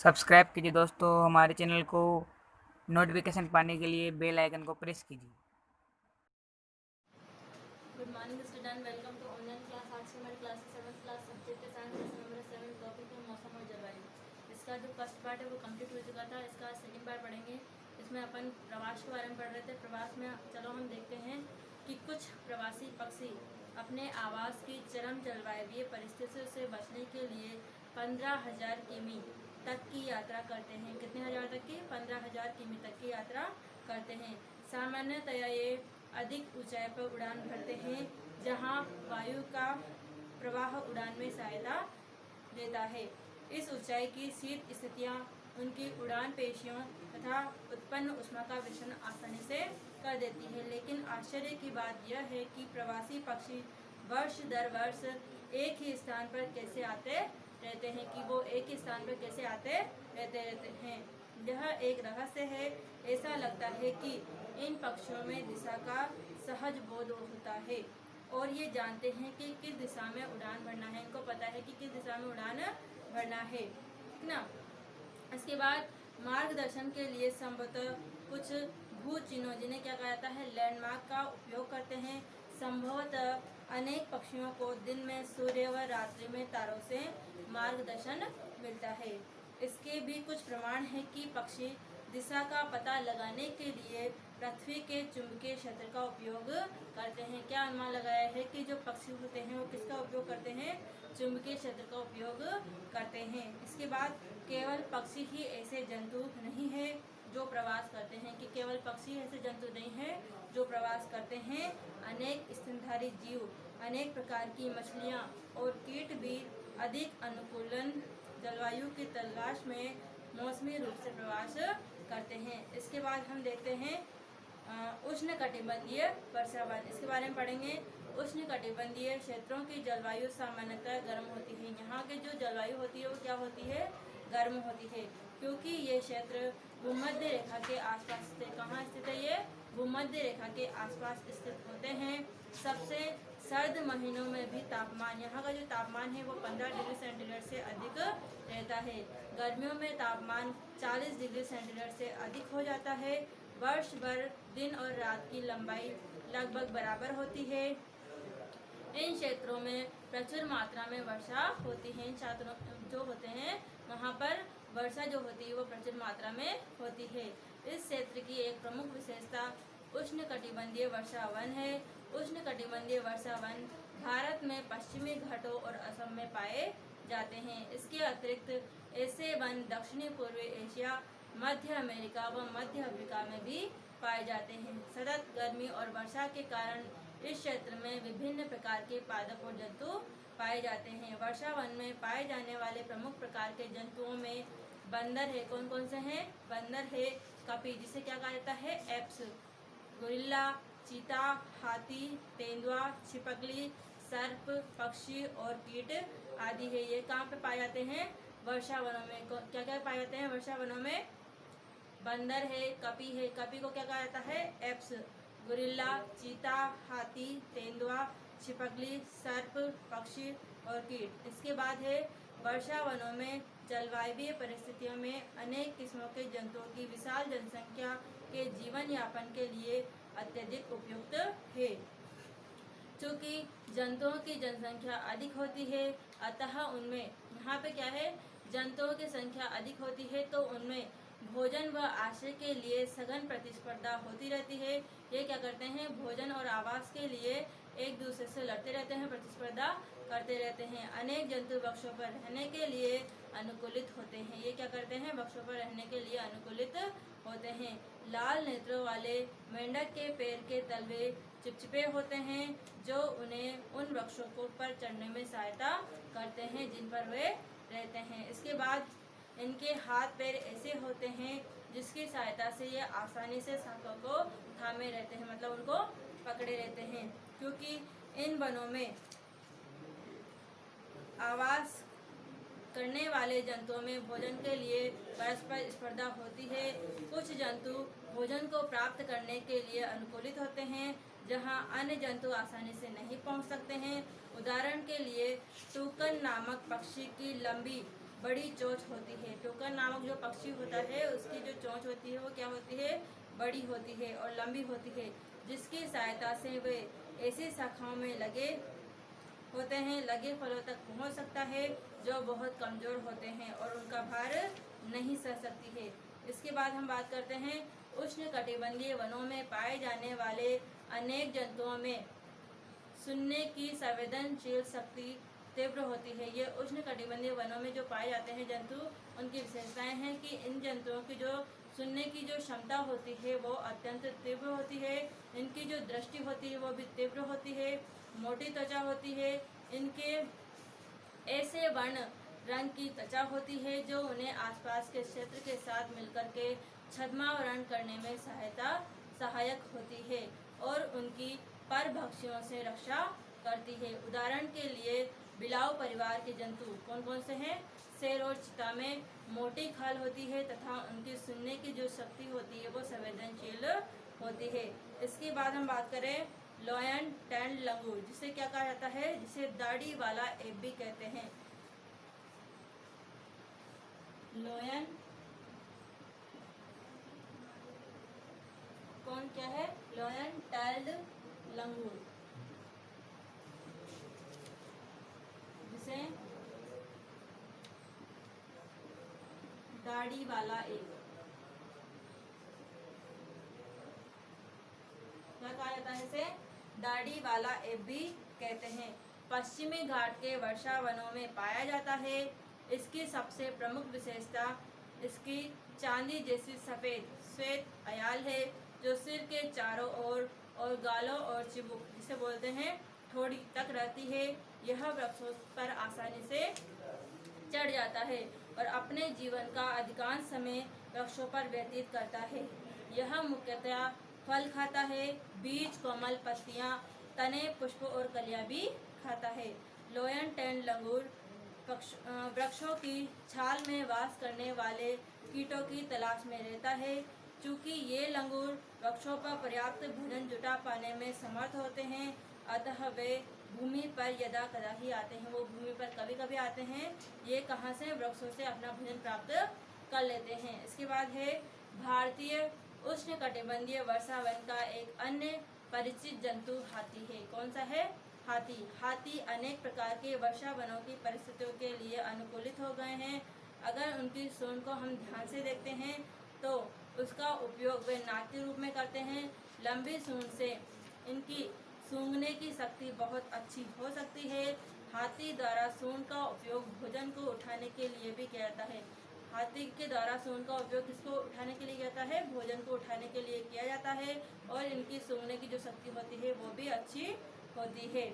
Subscribe कीजिए दोस्तों हमारे चैनल को। नोटिफिकेशन पाने के लिए बेल आइकन को प्रेस कीजिए। Good morning student, welcome to online class. आज से हमारी क्लास 7th क्लास सब्जेक्ट है साइंस लेसन नंबर 7 टॉपिक है मौसम और जलवायु। इसका जो फर्स्ट पार्ट है वो कंप्लीट हो चुका था। इसका सेकंड पार्ट पढ़ेंगे। इसमें अपन प्रवास के बारे में पढ़ रहे थे। प्रवास में चलो हम देखते हैं कि कुछ प्रवासी पक्षी अपने आवास की चरम जलवायु परिस्थितियों से बचने के लिए 15,000 किमी तक की यात्रा करते हैं। कितने हजार तक की? 15,000 किमी तक की यात्रा करते हैं। सामान्यतया ये अधिक ऊंचाई पर उड़ान भरते हैं जहां वायु का प्रवाह उड़ान में सहायता देता है। इस ऊंचाई की शीत स्थितियां उनकी उड़ान पेशियों तथा उत्पन्न ऊष्मा का विसरण आसानी से कर देती है। लेकिन आश्चर्य की बात यह है कि प्रवासी पक्षी वर्ष दर वर्ष एक ही स्थान पर कैसे आते रहते हैं कि वो एक ही स्थान पर कैसे आते रहते हैं। यह एक रहस्य है। ऐसा लगता है कि इन पक्षियों में दिशा का सहज बोध होता है और ये जानते हैं कि किस दिशा में उड़ान भरना है। इनको पता है कि किस दिशा में उड़ान भरना है, ठीक ना। इसके बाद मार्गदर्शन के लिए संभवतः कुछ भू चिन्हों, जिन्हें क्या कहा जाता है, लैंडमार्क का उपयोग करते हैं। संभवतः अनेक पक्षियों को दिन में सूर्य व रात्रि में तारों से मार्गदर्शन मिलता है। इसके भी कुछ प्रमाण है कि पक्षी दिशा का पता लगाने के लिए पृथ्वी के चुंबकीय क्षेत्र का उपयोग करते हैं। क्या अनुमान लगाया है कि जो पक्षी होते हैं वो किसका उपयोग करते हैं? चुंबकीय क्षेत्र का उपयोग करते हैं। इसके बाद केवल पक्षी ही ऐसे जंतु नहीं है जो प्रवास करते हैं, कि केवल पक्षी ऐसे जंतु नहीं है जो प्रवास करते हैं। अनेक स्तनधारी जीव, अनेक प्रकार की मछलियाँ और कीट भी अधिक अनुकूलन जलवायु की तलाश में मौसमी रूप से प्रवास करते हैं। इसके बाद हम देखते हैं उष्ण कटिबंधीय वर्षावन। इसके बारे में पढ़ेंगे। उष्ण कटिबंधीय क्षेत्रों की जलवायु सामान्यतः गर्म होती है। यहाँ की जो जलवायु होती है वो क्या होती है? गर्म होती है, क्योंकि ये क्षेत्र भूमध्य रेखा के आसपास स्थित। कहाँ स्थित है ये? भूमध्य रेखा के आसपास स्थित होते हैं। सबसे सर्द महीनों में भी तापमान, यहाँ का जो तापमान है वो 15 डिग्री सेंटीग्रेड से अधिक रहता है। गर्मियों में तापमान 40 डिग्री सेंटीग्रेड से अधिक हो जाता है। वर्ष भर दिन और रात की लंबाई लगभग बराबर होती है। इन क्षेत्रों में प्रचुर मात्रा में वर्षा होती है। इन क्षेत्रों जो होते हैं वहाँ पर वर्षा जो होती है वो प्रचुर मात्रा में होती है। इस क्षेत्र की एक प्रमुख विशेषता उष्ण कटिबंधीय वर्षा वन है। उष्ण कटिबंधीय वर्षा वन भारत में पश्चिमी घाटों और असम में पाए जाते हैं। इसके अतिरिक्त ऐसे वन दक्षिणी पूर्वी एशिया, मध्य अमेरिका व मध्य अफ्रीका में भी पाए जाते हैं। सतत गर्मी और वर्षा के कारण इस क्षेत्र में विभिन्न प्रकार के पादप और जंतु पाए जाते हैं। वर्षा वन में पाए जाने वाले प्रमुख प्रकार के जंतुओं में बंदर है। कौन कौन से हैं? बंदर है, कपी जिसे क्या कहा जाता है? एप्स, गोरिल्ला, चीता, हाथी, तेंदुआ, छिपकली, सर्प, पक्षी और कीट आदि है। ये कहाँ पे पाए जाते हैं? वर्षा वनों में। क्या क्या पाए जाते हैं वर्षा वनों में? बंदर है, कपी है, कपी को क्या कहा जाता है? एप्स, गोरिल्ला, चीता, हाथी, तेंदुआ, छिपकली, सर्प, पक्षी और कीट। इसके बाद है वर्षा वनों में जलवायु परिस्थितियों में अनेक किस्मों के जंतुओं की विशाल जनसंख्या के जीवन यापन के लिए अत्यधिक उपयुक्त है। चूँकि जंतुओं की जनसंख्या अधिक होती है, अतः उनमें, यहाँ पे क्या है, जंतुओं की संख्या अधिक होती है तो उनमें भोजन व आश्रय के लिए सघन प्रतिस्पर्धा होती रहती है। ये क्या करते हैं? भोजन और आवास के लिए एक दूसरे से लड़ते रहते हैं, प्रतिस्पर्धा करते रहते हैं। अनेक जंतु वृक्षों पर रहने के लिए अनुकूलित होते हैं। ये क्या करते हैं? वृक्षों पर रहने के लिए अनुकूलित होते हैं। लाल नेत्रों वाले मेंढक के पैर के तलवे चिपचिपे होते हैं जो उन्हें उन वृक्षों को पर चढ़ने में सहायता करते हैं जिन पर वे रहते हैं। इसके बाद इनके हाथ पैर ऐसे होते हैं जिसकी सहायता से ये आसानी से शाखों को थामे रहते हैं, मतलब उनको पकड़े रहते हैं। क्योंकि इन वनों में आवास करने वाले जंतुओं में भोजन के लिए परस्पर स्पर्धा होती है। कुछ जंतु भोजन को प्राप्त करने के लिए अनुकूलित होते हैं जहां अन्य जंतु आसानी से नहीं पहुंच सकते हैं। उदाहरण के लिए टूकन नामक पक्षी की लंबी बड़ी चोंच होती है। टोकर नामक जो पक्षी होता है उसकी जो चोंच होती है वो क्या होती है, बड़ी होती है और लंबी होती है, जिसकी सहायता से वे ऐसी शाखाओं में लगे होते हैं, लगे फलों तक पहुंच सकता है जो बहुत कमजोर होते हैं और उनका भार नहीं सह सकती है। इसके बाद हम बात करते हैं उष्णकटिबंधीय वनों में पाए जाने वाले अनेक जंतुओं में सुनने की संवेदनशील शक्ति तीव्र होती है। ये उष्णकटिबंधीय वनों में जो पाए जाते हैं जंतु, उनकी विशेषताएं हैं कि इन जंतुओं की जो सुनने की जो क्षमता होती है वो अत्यंत तीव्र होती है। इनकी जो दृष्टि होती है वो भी तीव्र होती है। मोटी त्वचा होती है। इनके ऐसे वर्ण रंग की त्वचा होती है जो उन्हें आसपास के क्षेत्र के साथ मिलकर के छद्मावरण करने में सहायक होती है और उनकी परभक्षियों से रक्षा करती है। उदाहरण के लिए बिलाव परिवार के जंतु कौन कौन से हैं? शेर और चीता में मोटी खाल होती है तथा उनकी सुनने की जो शक्ति होती है वो संवेदनशील होती है। इसके बाद हम बात करें लॉयन टैंड लंगूर, जिसे क्या कहा जाता है, जिसे दाढ़ी वाला एब भी कहते हैं। लॉयन कौन क्या है? लॉयन टैल्ड लंगूर, जिसे दाढ़ी वाला एब क्या कहा जाता है? इसे दाढ़ी वाला एब भी कहते हैं। पश्चिमी घाट के वर्षा वनों में पाया जाता है। इसकी सबसे प्रमुख विशेषता इसकी चांदी जैसी सफेद श्वेत अयाल है जो सिर के चारों ओर और गालों और चिबुक जिसे बोलते हैं थोड़ी तक रहती है। यह वृक्षों पर आसानी से चढ़ जाता है और अपने जीवन का अधिकांश समय वृक्षों पर व्यतीत करता है। यह मुख्यतः फल खाता है, बीज, कोमल पत्तियां, तने, पुष्प और कलियां भी खाता है। लॉयन टैंड लंगूर वृक्षों की छाल में वास करने वाले कीटों की तलाश में रहता है। चूंकि ये लंगूर वृक्षों पर पर्याप्त भोजन जुटा पाने में समर्थ होते हैं, अतः वे भूमि पर यदा कदा ही आते हैं। वो भूमि पर कभी कभी आते हैं। ये कहाँ से? वृक्षों से अपना भोजन प्राप्त कर लेते हैं। इसके बाद है भारतीय उष्णकटिबंधीय वर्षावन का एक अन्य परिचित जंतु हाथी है। कौन सा है? हाथी। हाथी अनेक प्रकार के वर्षा वनों की परिस्थितियों के लिए अनुकूलित हो गए हैं। अगर उनकी सूंड को हम ध्यान से देखते हैं तो उसका उपयोग वे नाक के रूप में करते हैं। लंबी सूंड से इनकी सूंघने की शक्ति बहुत अच्छी हो सकती है। हाथी द्वारा सूंड का उपयोग भोजन को उठाने के लिए भी किया जाता है। हाथी के द्वारा सूंड का उपयोग किसको उठाने के लिए किया जाता है? भोजन को उठाने के लिए किया जाता है और इनकी सूंघने की जो शक्ति होती है वो भी अच्छी होती है।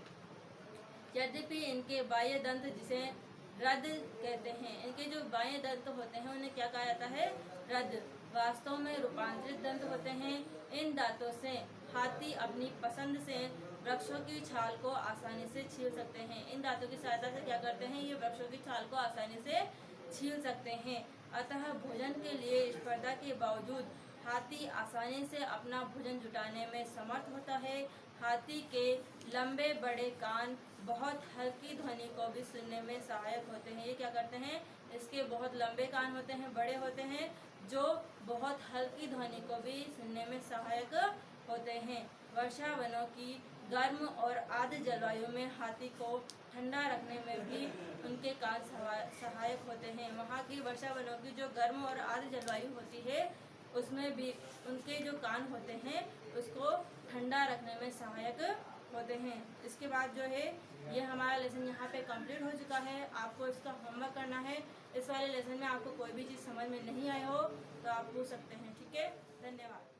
यद्यपि इनके बाह्य दंत जिसे रद कहते हैं, इनके जो बाह्य दंत होते हैं उन्हें क्या कहा जाता है? रद। वास्तव में रूपांतरित दंत होते हैं। इन दांतों से हाथी अपनी पसंद से वृक्षों की छाल को आसानी से छील सकते हैं। इन दांतों की सहायता से क्या करते हैं? ये वृक्षों की छाल को आसानी से छील सकते हैं। अतः भोजन के लिए स्पर्धा के बावजूद हाथी आसानी से अपना भोजन जुटाने में समर्थ होता है। हाथी के लंबे बड़े कान बहुत हल्की ध्वनि को भी सुनने में सहायक होते हैं। ये क्या करते हैं? इसके बहुत लंबे कान होते हैं, बड़े होते हैं, जो बहुत हल्की ध्वनि को भी सुनने में सहायक होते हैं। वर्षा वनों की गर्म और आर्द्र जलवायु में हाथी को ठंडा रखने में भी उनके कान सहायक होते हैं। वहाँ की वर्षा वनों की जो गर्म और आर्द्र जलवायु होती है उसमें भी उनके जो कान होते हैं उसको ठंडा रखने में सहायक होते हैं। इसके बाद जो है ये हमारा लेसन यहाँ पे कंप्लीट हो चुका है। आपको इसका होमवर्क करना है। इस वाले लेसन में आपको कोई भी चीज़ समझ में नहीं आई हो तो आप पूछ सकते हैं। ठीक है, धन्यवाद।